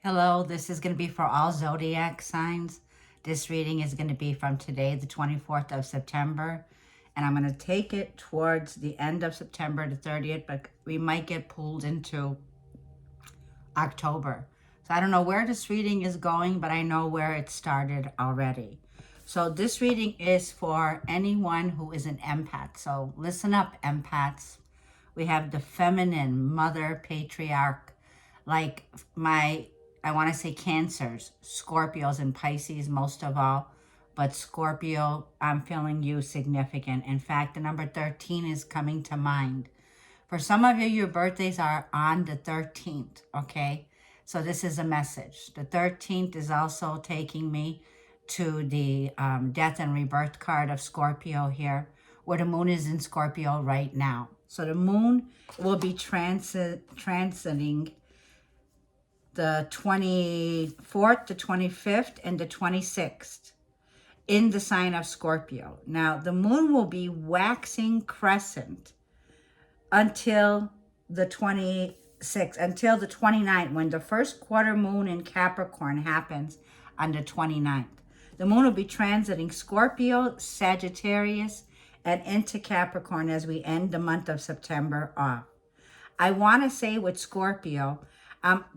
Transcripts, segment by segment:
Hello, this is going to be for all Zodiac signs. This reading is going to be from today, the 24th of September. And I'm going to take it towards the end of September, the 30th, but we might get pulled into October. So I don't know where this reading is going, but I know where it started already. So this reading is for anyone who is an empath. So listen up, empaths. We have the feminine mother patriarch, like I want to say Cancers, Scorpios, and Pisces most of all. But Scorpio, I'm feeling you significant. In fact, the number 13 is coming to mind. For some of you, your birthdays are on the 13th, okay? So this is a message. The 13th is also taking me to the death and rebirth card of Scorpio here, where the moon is in Scorpio right now. So the moon will be transiting the 24th, the 25th, and the 26th in the sign of Scorpio. Now, the moon will be waxing crescent until the 26th, until the 29th, when the first quarter moon in Capricorn happens on the 29th. The moon will be transiting Scorpio, Sagittarius, and into Capricorn as we end the month of September off. I want to say with Scorpio,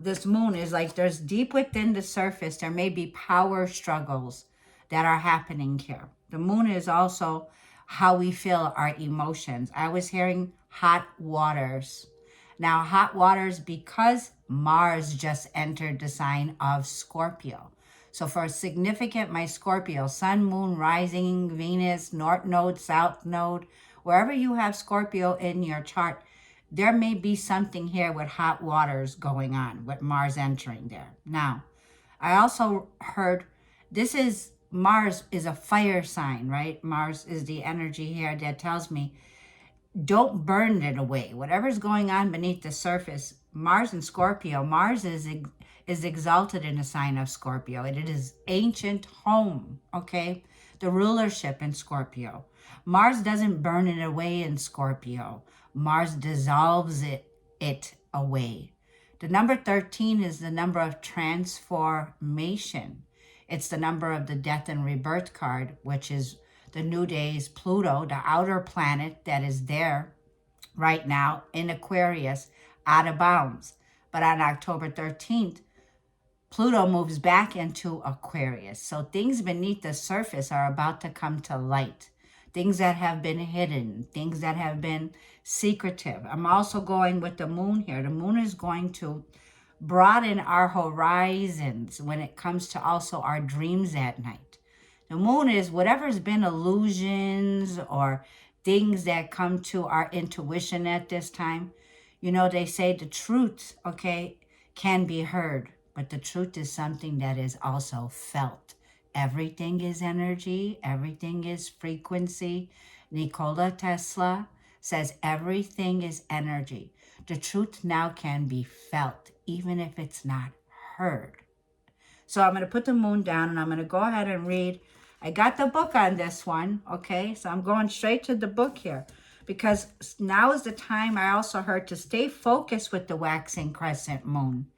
this moon is like there's deep within the surface, there may be power struggles that are happening here. The moon is also how we feel our emotions. I was hearing hot waters. Now, hot waters because Mars just entered the sign of Scorpio. So for significant, my Scorpio, sun, moon, rising, Venus, north node, south node, wherever you have Scorpio in your chart, there may be something here with hot waters going on, with Mars entering there. Now, I also heard Mars is a fire sign, right? Mars is the energy here that tells me don't burn it away. Whatever's going on beneath the surface, Mars and Scorpio, Mars is exalted in the sign of Scorpio. It is ancient home, okay? The rulership in Scorpio. Mars doesn't burn it away in Scorpio. Mars dissolves it away. The number 13 is the number of transformation. It's the number of the death and rebirth card, which is the new days, Pluto, the outer planet that is there right now in Aquarius, out of bounds. But on October 13th, Pluto moves back into Aquarius. So things beneath the surface are about to come to light. Things that have been hidden, things that have been secretive. I'm also going with the moon here. The moon is going to broaden our horizons when it comes to also our dreams at night. The moon is whatever's been illusions or things that come to our intuition at this time. You know, they say the truth, okay, can be heard, but the truth is something that is also felt. Everything is energy. Everything is frequency. Nikola Tesla says everything is energy. The truth now can be felt, even if it's not heard. So I'm going to put the moon down and I'm going to go ahead and read. I got the book on this one, okay? So I'm going straight to the book here because now is the time I also heard to stay focused with the waxing crescent moon.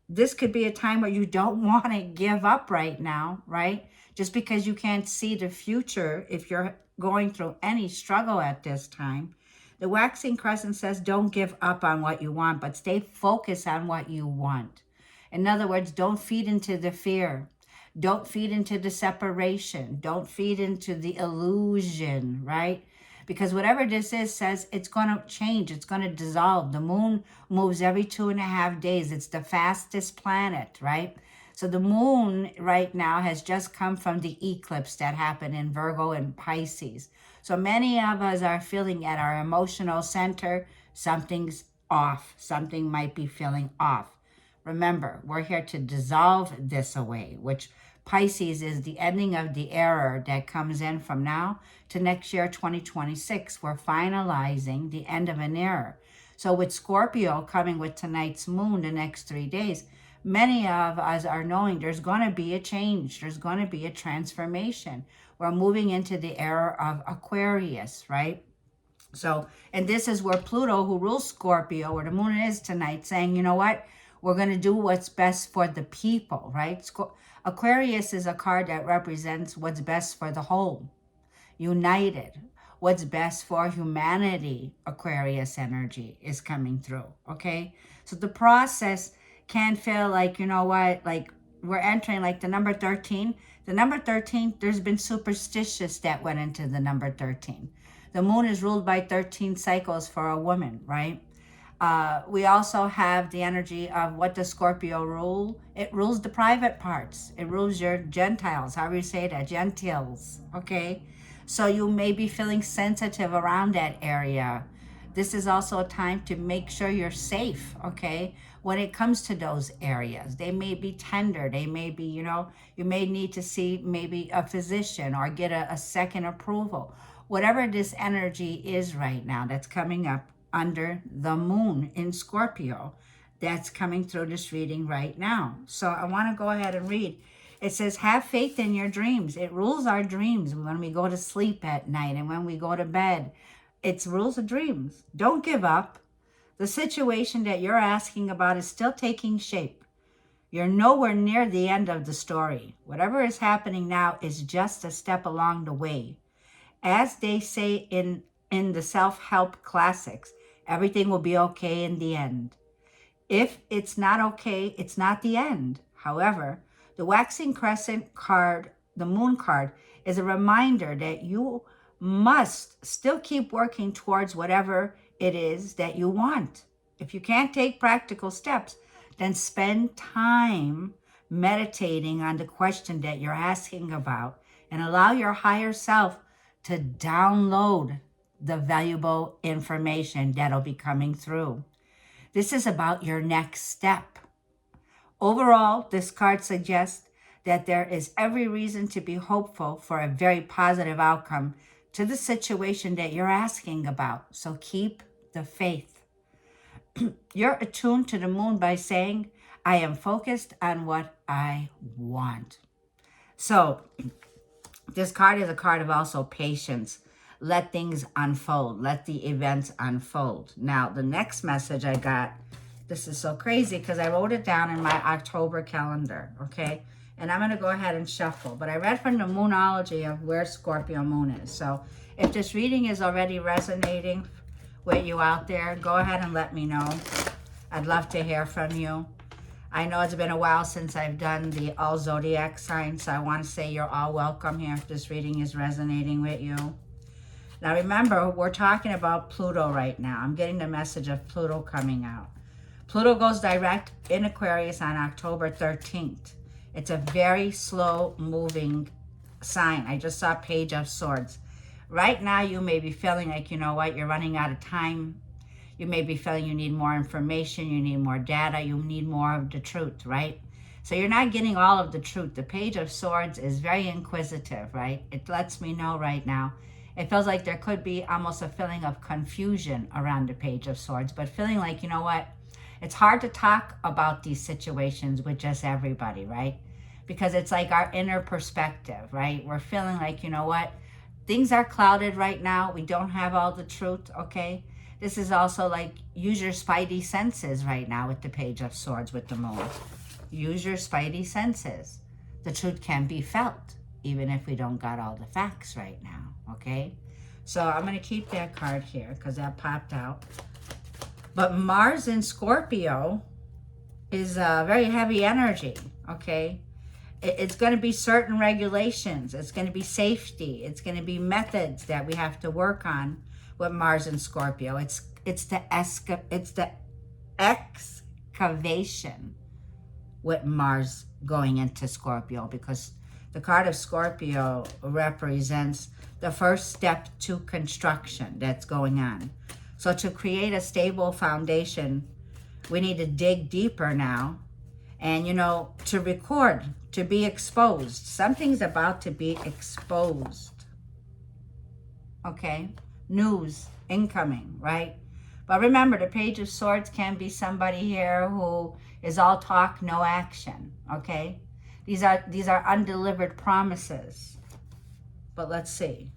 This could be a time where you don't want to give up right now, right? Just because you can't see the future if you're going through any struggle at this time. The waxing crescent says don't give up on what you want, but stay focused on what you want. In other words, don't feed into the fear. Don't feed into the separation. Don't feed into the illusion, right? Because whatever this is says it's going to change. It's going to dissolve. The moon moves every 2.5 days. It's the fastest planet, right? So the moon right now has just come from the eclipse that happened in Virgo and Pisces. So many of us are feeling at our emotional center, something's off. Something might be feeling off. Remember, we're here to dissolve this away, which Pisces is the ending of the era that comes in from now to next year, 2026. We're finalizing the end of an era. So with Scorpio coming with tonight's moon the next 3 days, many of us are knowing there's going to be a change. There's going to be a transformation. We're moving into the era of Aquarius, right? So, and this is where Pluto, who rules Scorpio, where the moon is tonight, saying, you know what? We're going to do what's best for the people, right? Aquarius is a card that represents what's best for the whole, united. What's best for humanity, Aquarius energy is coming through, okay? So the process can feel like, you know what, like we're entering like the number 13. The number 13, there's been superstitious that went into the number 13. The moon is ruled by 13 cycles for a woman, right? We also have the energy of what does Scorpio rule? It rules the private parts. It rules your Gentiles, however you say that, gentiles, okay? So you may be feeling sensitive around that area. This is also a time to make sure you're safe, okay? When it comes to those areas, they may be tender. They may be, you know, you may need to see maybe a physician or get a second approval. Whatever this energy is right now that's coming up under the moon in Scorpio, that's coming through this reading right now. So I want to go ahead and read. It says, have faith in your dreams. It rules our dreams when we go to sleep at night and when we go to bed. It rules the dreams. Don't give up. The situation that you're asking about is still taking shape. You're nowhere near the end of the story. Whatever is happening now is just a step along the way. As they say in the self-help classics, everything will be okay in the end. If it's not okay, it's not the end. However, the waxing crescent card, the moon card, is a reminder that you must still keep working towards whatever it is that you want. If you can't take practical steps, then spend time meditating on the question that you're asking about and allow your higher self to download the valuable information that'll be coming through. This is about your next step. Overall, this card suggests that there is every reason to be hopeful for a very positive outcome to the situation that you're asking about. So keep the faith. You're attuned to the moon by saying, I am focused on what I want. So this card is a card of also patience. Let things unfold. Let the events unfold. Now, the next message I got, this is so crazy because I wrote it down in my October calendar, okay? And I'm going to go ahead and shuffle. But I read from the Moonology of where Scorpio moon is. So if this reading is already resonating with you out there, go ahead and let me know. I'd love to hear from you. I know it's been a while since I've done the all Zodiac signs, so I want to say you're all welcome here if this reading is resonating with you. Now remember, we're talking about Pluto right now. I'm getting the message of Pluto coming out. Pluto goes direct in Aquarius on October 13th. It's a very slow moving sign. I just saw Page of Swords. Right now, you may be feeling like, you know what, you're running out of time. You may be feeling you need more information, you need more data, you need more of the truth, right? So you're not getting all of the truth. The Page of Swords is very inquisitive, right? It lets me know right now. It feels like there could be almost a feeling of confusion around the Page of Swords, but feeling like, you know what, it's hard to talk about these situations with just everybody, right? Because it's like our inner perspective, right? We're feeling like, you know what, things are clouded right now. We don't have all the truth, okay? This is also like use your spidey senses right now with the Page of Swords with the moon. Use your spidey senses. The truth can be felt, even if we don't got all the facts right now, okay? So I'm going to keep that card here because that popped out. But Mars in Scorpio is a very heavy energy, okay? It's going to be certain regulations. It's going to be safety. It's going to be methods that we have to work on with Mars and Scorpio. It's the excavation with Mars going into Scorpio, because the card of Scorpio represents the first step to construction that's going on. So to create a stable foundation, we need to dig deeper now. And, you know, to record, to be exposed. Something's about to be exposed. Okay? News incoming, right? But remember, the Page of Swords can be somebody here who is all talk, no action. Okay? These are undelivered promises. But let's see.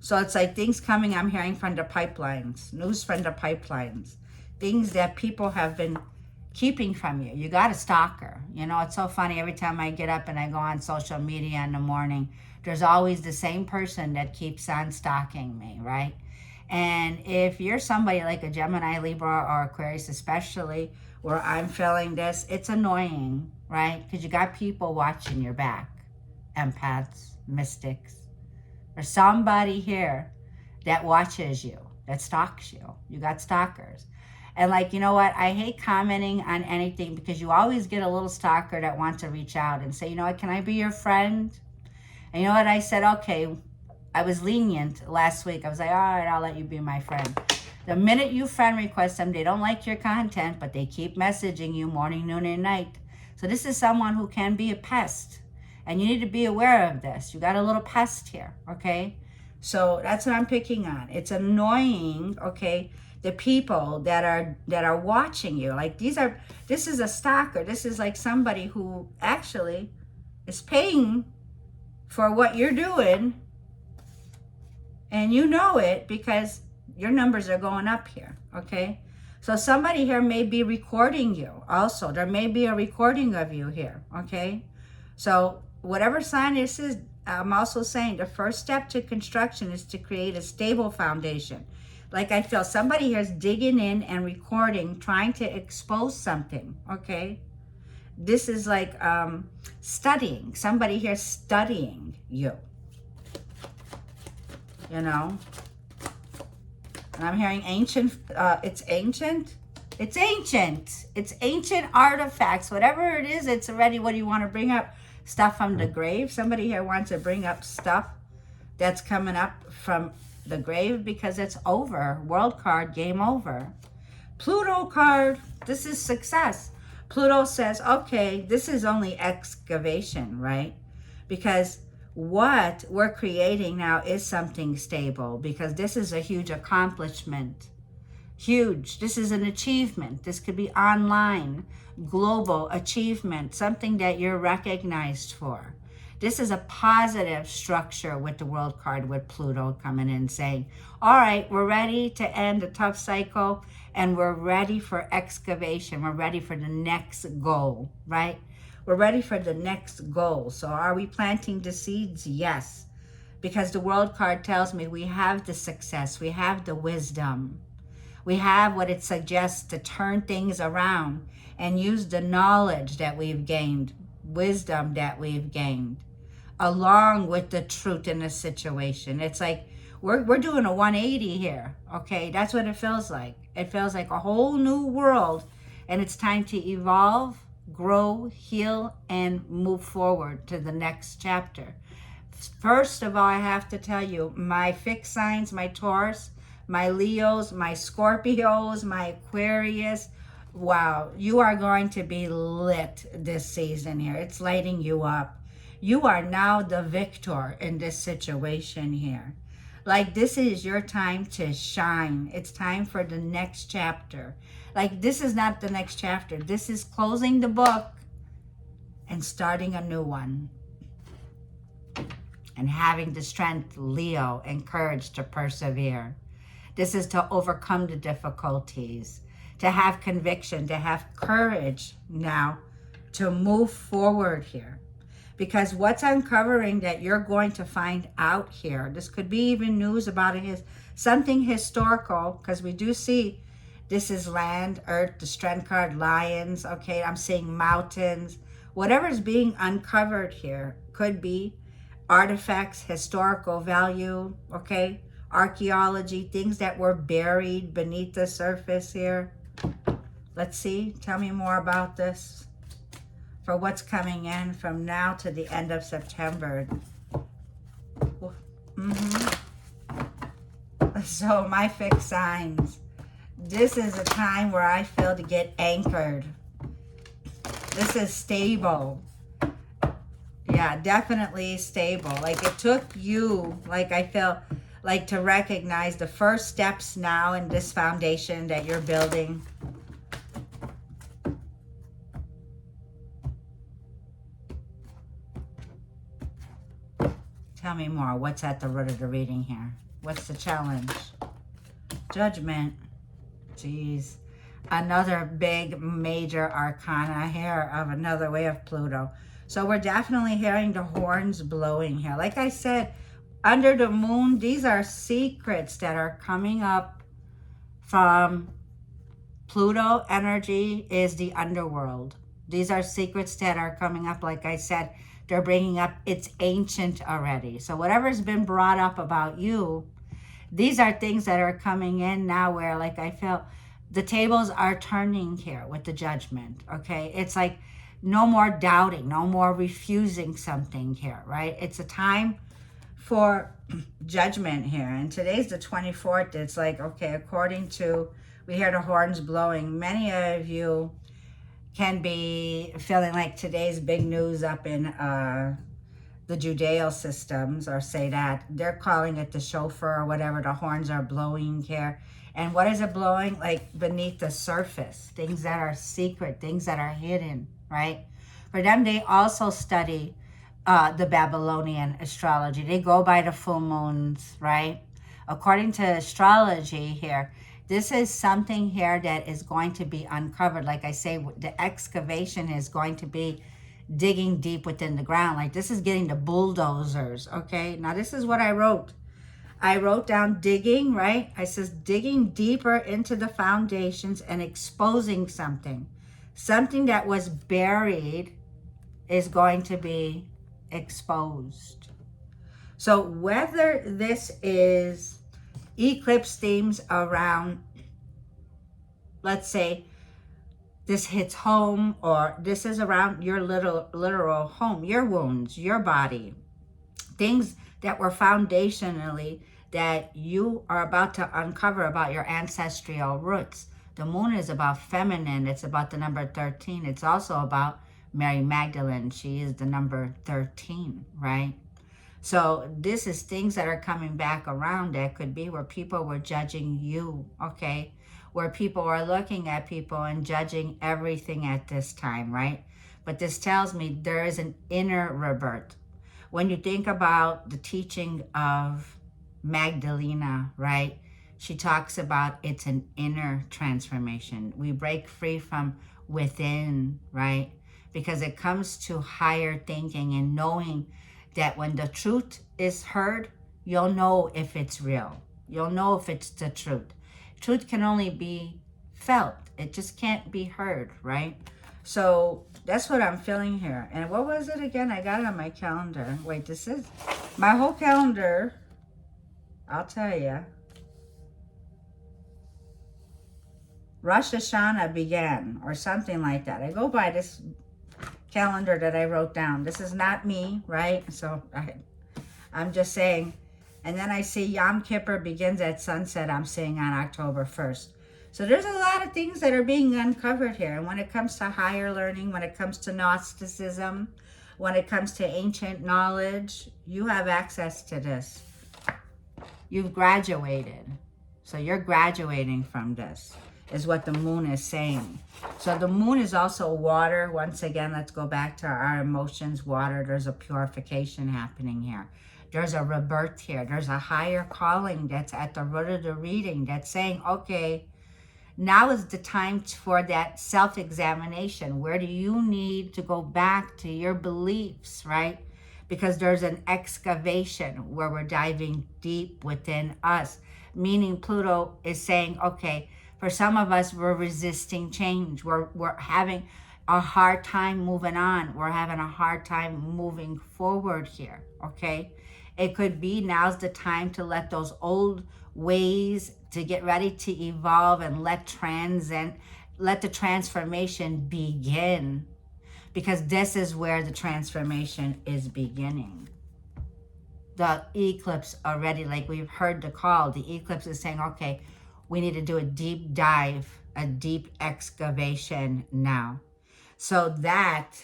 So it's like things coming, I'm hearing from the pipelines. News from the pipelines. Things that people have been keeping from you. You got a stalker. You know, it's so funny. Every time I get up and I go on social media in the morning, there's always the same person that keeps on stalking me, right? And if you're somebody like a Gemini, Libra, or Aquarius especially, where I'm feeling this, it's annoying, right? Because you got people watching your back. Empaths, mystics. There's somebody here that watches you, that stalks you. You got stalkers. And like, you know what? I hate commenting on anything because you always get a little stalker that wants to reach out and say, you know what, can I be your friend? And you know what? I said, okay. I was lenient last week. I was like, all right, I'll let you be my friend. The minute you friend request them, they don't like your content, but they keep messaging you morning, noon, and night. So this is someone who can be a pest. And you need to be aware of this. You got a little pest here, okay? So that's what I'm picking on. It's annoying, okay, the people that are watching you. Like this is a stalker. This is like somebody who actually is paying for what you're doing, and you know it because your numbers are going up here, okay? So somebody here may be recording you also. There may be a recording of you here, okay? So whatever sign this is, I'm also saying the first step to construction is to create a stable foundation. Like I feel somebody here is digging in and recording, trying to expose something, okay? This is like studying. Somebody here studying you, you know? And I'm hearing ancient, it's ancient. It's ancient. It's ancient artifacts. Whatever it is, it's already, what do you want to bring up? Stuff from the grave. Somebody here wants to bring up stuff that's coming up from the grave because it's over. World card, game over. Pluto card, this is success. Pluto says, okay, this is only excavation, right? Because what we're creating now is something stable, because this is a huge accomplishment. Huge. This is an achievement. This could be online, global achievement, something that you're recognized for. This is a positive structure with the world card, with Pluto coming in saying, all right, we're ready to end a tough cycle and we're ready for excavation. We're ready for the next goal, right? We're ready for the next goal. So are we planting the seeds? Yes. Because the world card tells me we have the success. We have the wisdom. We have what it suggests to turn things around and use the knowledge that we've gained, wisdom that we've gained, along with the truth in the situation. It's like we're doing a 180 here, okay? That's what it feels like. It feels like a whole new world, and it's time to evolve, grow, heal, and move forward to the next chapter. First of all, I have to tell you, my fixed signs, my Taurus, my Leos, my Scorpios, my Aquarius, wow, you are going to be lit this season here. It's lighting you up. You are now the victor in this situation here. Like, this is your time to shine. It's time for the next chapter. Like, this is not the next chapter. This is closing the book and starting a new one. And having the strength, Leo, and courage to persevere. This is to overcome the difficulties, to have conviction, to have courage now to move forward here. Because what's uncovering that you're going to find out here, this could be even news about something historical, because we do see this is land, earth, the strength card, lions, okay, I'm seeing mountains. Whatever's being uncovered here could be artifacts, historical value, okay, archaeology, things that were buried beneath the surface here. Let's see, tell me more about this for what's coming in from now to the end of September. So my fixed signs, this is a time where I feel to get anchored. This is stable. Yeah, definitely stable. Like, it took you, like, I feel like, to recognize the first steps now in this foundation that you're building. Tell me more. What's at the root of the reading here? What's the challenge? Judgment. Jeez. another big major arcana here of another way of Pluto. So we're definitely hearing the horns blowing here. Like I said, under the moon, these are secrets that are coming up from Pluto energy is the underworld. These are secrets that are coming up. Like I said, they're bringing up, it's ancient already. So whatever's been brought up about you, these are things that are coming in now where, like, I feel the tables are turning here with the judgment, okay? It's like no more doubting, no more refusing something here, right? It's a time for judgment here. And today's the 24th. It's like, okay, according to, we hear the horns blowing. Many of you can be feeling like today's big news up in the Judeo systems, or say that they're calling it the shofar or whatever. The horns are blowing here. And what is it blowing? Like beneath the surface, things that are secret, things that are hidden, right? For them, they also study the Babylonian astrology. They go by the full moons, right? According to astrology here, this is something here that is going to be uncovered. Like I say, the excavation is going to be digging deep within the ground. Like this is getting the bulldozers, okay? Now this is what I wrote. I wrote down digging, right? I says digging deeper into the foundations and exposing something. Something that was buried is going to be exposed. So whether this is eclipse themes around, let's say, this hits home, or this is around your literal home, your wounds, your body, things that were foundationally that you are about to uncover about your ancestral roots. The moon is about feminine. It's about the number 13. It's also about Mary Magdalene. She is the number 13, right? So this is things that are coming back around that could be where people were judging you, okay? Where people are looking at people and judging everything at this time, right? But this tells me there is an inner rebirth. When you think about the teaching of Magdalena, right? She talks about it's an inner transformation. We break free from within, right? Because it comes to higher thinking and knowing that when the truth is heard, you'll know if it's real. You'll know if it's the truth. Truth can only be felt. It just can't be heard, right? So that's what I'm feeling here. And what was it again? I got it on my calendar. Wait, this is my whole calendar. I'll tell you. Rosh Hashanah began, or something like that. I go by this calendar that I wrote down. This is not me, right? So I'm just saying. And then I see Yom Kippur begins at sunset, I'm seeing on October 1st. So there's a lot of things that are being uncovered here. And when it comes to higher learning, when it comes to Gnosticism, when it comes to ancient knowledge, you have access to this. You've graduated. So you're graduating from this, is what the moon is saying. So the moon is also water. Once again, let's go back to our emotions. Water, there's a purification happening here. There's a rebirth here. There's a higher calling that's at the root of the reading that's saying, okay, now is the time for that self-examination. Where do you need to go back to your beliefs, right? Because there's an excavation where we're diving deep within us. Meaning Pluto is saying, okay, for some of us, we're resisting change. We're having a hard time moving on. We're having a hard time moving forward here, okay? It could be now's the time to let those old ways, to get ready to evolve and let the transformation begin. Because this is where the transformation is beginning. The eclipse already, like we've heard the call, the eclipse is saying, okay, we need to do a deep dive, a deep excavation now. So that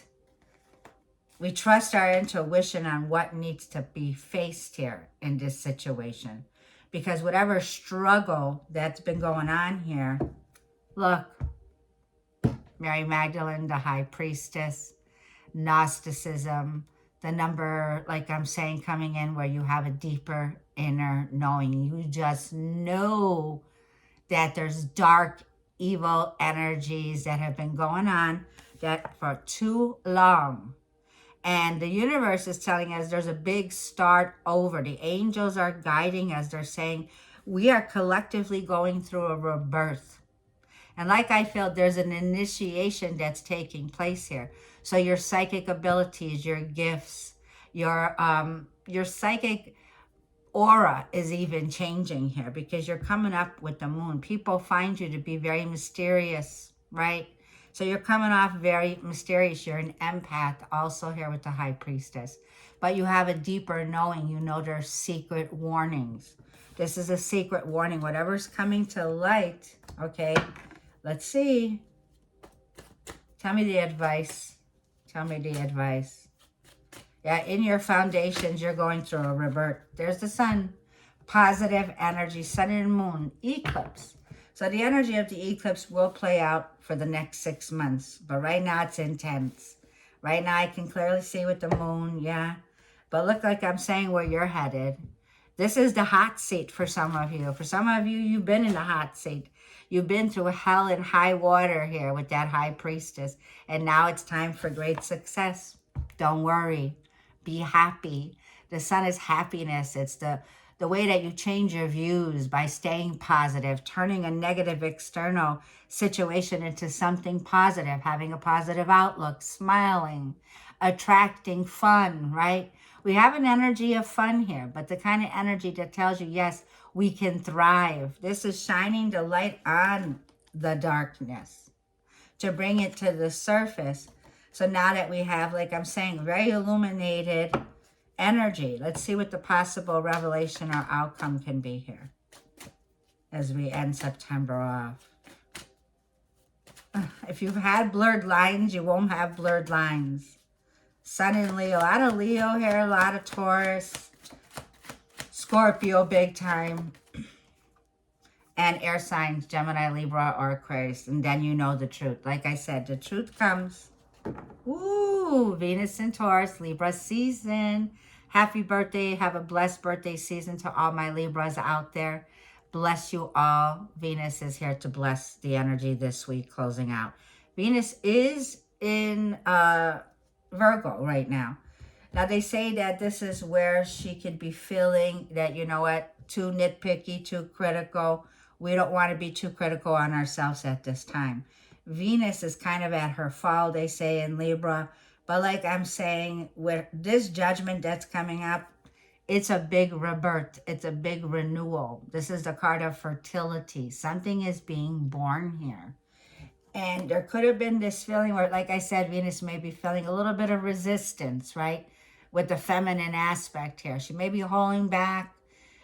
we trust our intuition on what needs to be faced here in this situation. Because whatever struggle that's been going on here, look, Mary Magdalene, the high priestess, Gnosticism, the number, like I'm saying, coming in where you have a deeper inner knowing. You just know that there's dark evil energies that have been going on that for too long. And the universe is telling us there's a big start over. The angels are guiding us. They're saying we are collectively going through a rebirth. And like I feel, there's an initiation that's taking place here. So your psychic abilities, your gifts, your psychic aura is even changing here because you're coming up with the moon. People find you to be very mysterious, right? So you're coming off very mysterious. You're an empath also here with the high priestess. But you have a deeper knowing. You know there's secret warnings. This is a secret warning. Whatever's coming to light, okay? Let's see. Tell me the advice. Tell me the advice. Yeah, in your foundations, you're going through a rebirth. There's the sun. Positive energy, sun and moon, eclipse. So the energy of the eclipse will play out for the next 6 months. But right now, it's intense. Right now, I can clearly see with the moon, yeah. But look like I'm saying where you're headed. This is the hot seat for some of you. For some of you, you've been in the hot seat. You've been through hell and high water here with that high priestess. And now it's time for great success. Don't worry. Be happy. The sun is happiness. It's the way that you change your views by staying positive, turning a negative external situation into something positive, having a positive outlook, smiling, attracting fun, right? We have an energy of fun here, but the kind of energy that tells you, yes, we can thrive. This is shining the light on the darkness to bring it to the surface. So now that we have, like I'm saying, very illuminated energy, let's see what the possible revelation or outcome can be here as we end September off. If you've had blurred lines, you won't have blurred lines. Sun in Leo, a lot of Leo here, a lot of Taurus, Scorpio big time, and air signs, Gemini, Libra, or Aquarius. And then you know the truth. Like I said, the truth comes. Ooh, Venus in Taurus, Libra season. Happy birthday. Have a blessed birthday season to all my Libras out there. Bless you all. Venus is here to bless the energy this week, closing out. Venus is in Virgo right now. Now, they say that this is where she could be feeling that, you know what, too nitpicky, too critical. We don't want to be too critical on ourselves at this time. Venus is kind of at her fall, they say, in Libra. But like I'm saying, with this judgment that's coming up, it's a big rebirth. It's a big renewal. This is the card of fertility. Something is being born here. And there could have been this feeling where, like I said, Venus may be feeling a little bit of resistance, right? With the feminine aspect here. She may be holding back.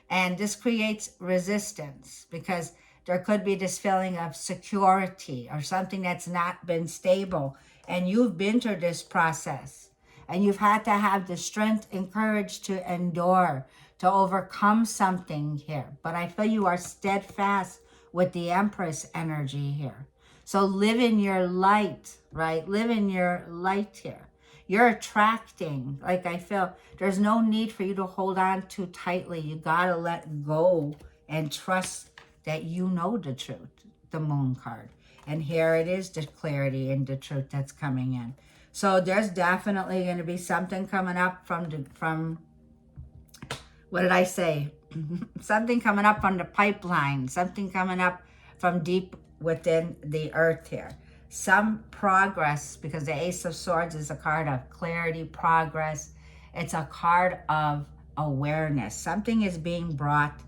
And this creates resistance because there could be this feeling of security or something that's not been stable. And you've been through this process. And you've had to have the strength and courage to endure, to overcome something here. But I feel you are steadfast with the Empress energy here. So live in your light, right? Live in your light here. You're attracting, like I feel, there's no need for you to hold on too tightly. You got to let go and trust that you know the truth, the moon card. And here it is, the clarity and the truth that's coming in. So there's definitely going to be something coming up from what did I say? Something coming up from the pipeline, something coming up from deep within the earth here. Some progress, because the Ace of Swords is a card of clarity, progress. It's a card of awareness. Something is being brought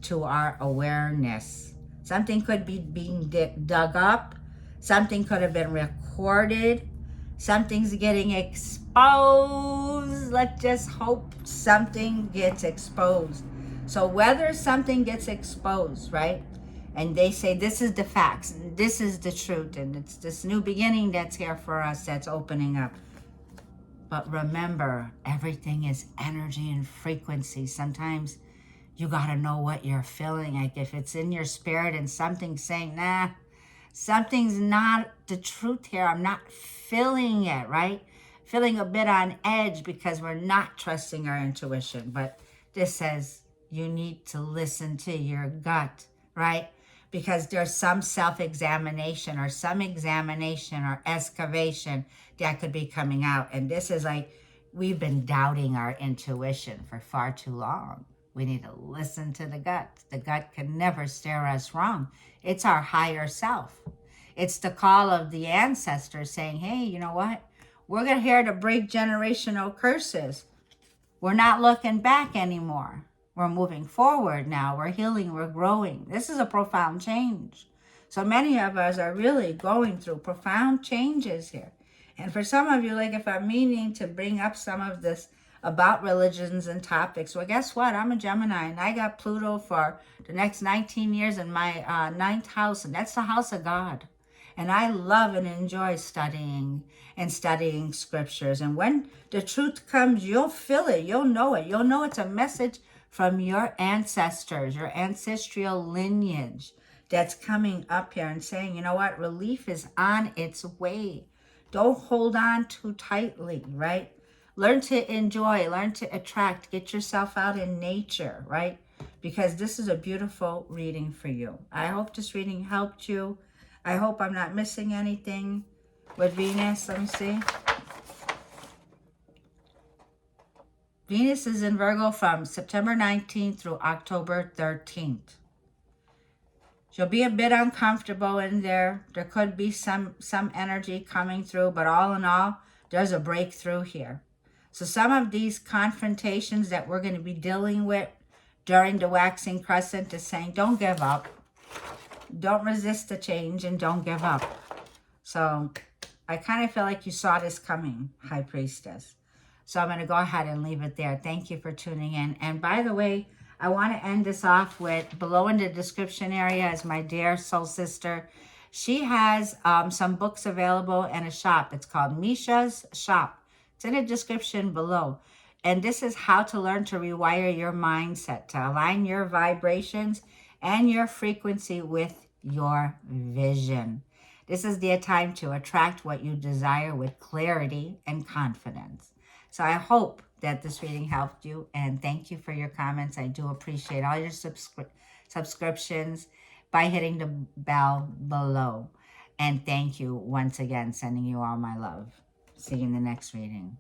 to our awareness. Something could be being dug up. Something could have been recorded. Something's getting exposed. Let's just hope something gets exposed. So whether something gets exposed, right? And they say this is the facts, and this is the truth, and it's this new beginning that's here for us, that's opening up. But remember, everything is energy and frequency. Sometimes you got to know what you're feeling. Like if it's in your spirit and something's saying, nah, something's not the truth here. I'm not feeling it, right? Feeling a bit on edge because we're not trusting our intuition. But this says you need to listen to your gut, right? because there's some self-examination or some examination or excavation that could be coming out. And this is like, we've been doubting our intuition for far too long. We need to listen to the gut. The gut can never steer us wrong. It's our higher self. It's the call of the ancestors saying, hey, you know what? We're here to break generational curses. We're not looking back anymore. We're moving forward now. We're healing. We're growing. This is a profound change. So many of us are really going through profound changes here. And for some of you, like if I'm meaning to bring up some of this about religions and topics, well, guess what? I'm a Gemini and I got Pluto for the next 19 years in my ninth house. And that's the house of God. And I love and enjoy studying scriptures. And when the truth comes, you'll feel it. You'll know it. You'll know it's a message from your ancestors, your ancestral lineage that's coming up here and saying, you know what? Relief is on its way. Don't hold on too tightly, right? Learn to enjoy, learn to attract, get yourself out in nature, right? Because this is a beautiful reading for you. I hope this reading helped you. I hope I'm not missing anything with Venus. Let me see. Venus is in Virgo from September 19th through October 13th. You'll be a bit uncomfortable in there. There could be some energy coming through, but all in all, there's a breakthrough here. So some of these confrontations that we're going to be dealing with during the waxing crescent is saying, don't give up. Don't resist the change and don't give up. So I kind of feel like you saw this coming, High Priestess. So I'm going to go ahead and leave it there. Thank you for tuning in. And by the way, I want to end this off with, below in the description area is my dear soul sister. She has some books available in a shop. It's called Misha's Shop. It's in the description below. And this is how to learn to rewire your mindset, to align your vibrations and your frequency with your vision. This is the time to attract what you desire with clarity and confidence. So I hope that this reading helped you, and thank you for your comments. I do appreciate all your subscriptions by hitting the bell below. And thank you once again, sending you all my love. See you in the next reading.